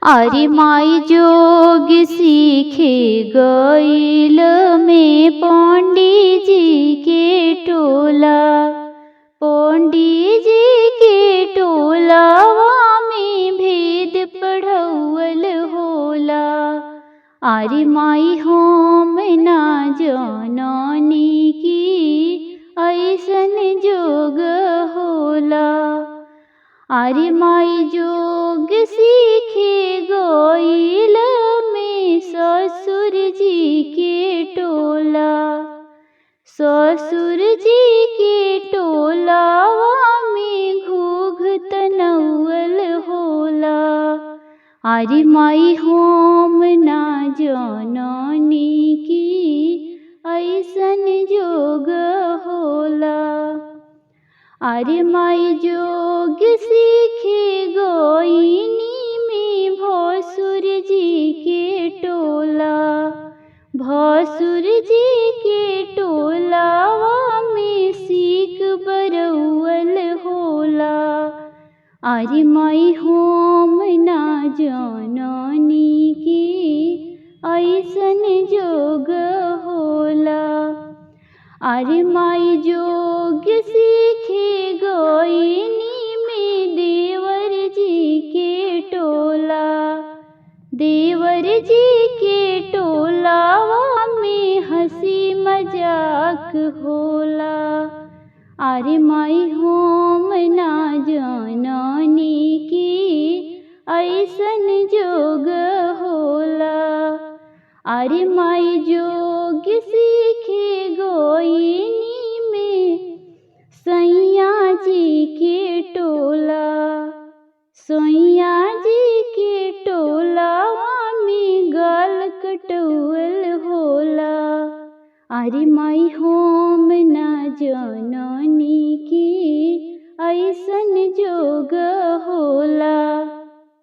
अरे माई जोग सीखे गईल में पंडित जी के टोला, पंडित जी के टोलावा में भेद पढ़ौल होला। अरे माई हम ना जननी की ऐसन जोग होला। अरे माई जोग सीखे गईल में ससुर जी के टोला, ससुर जी के टोलावा में घूघ तनौल होला। अरे माई हम ना जननी की ऐसन जोग होला। अरे माई जोग सीखे गईनी में भसुर जी के टोला, भसुर जी के टोलावा में सीख बरौल होला। अरे माई हम ना जननी की ऐसन जोग होला। अरे माई जोग सीखे गईनी में देवर जी के टोला, देवर जी के टोलावा में हंसी मजाक होला। अरे माई हम ना जननी की ऐसन जोग होला। अरे माई जोग सीखे गईनी में सैया जी के टोला, सैया जी के टोलावा में गाल कटौल होला। अरे माई हम ना जननी की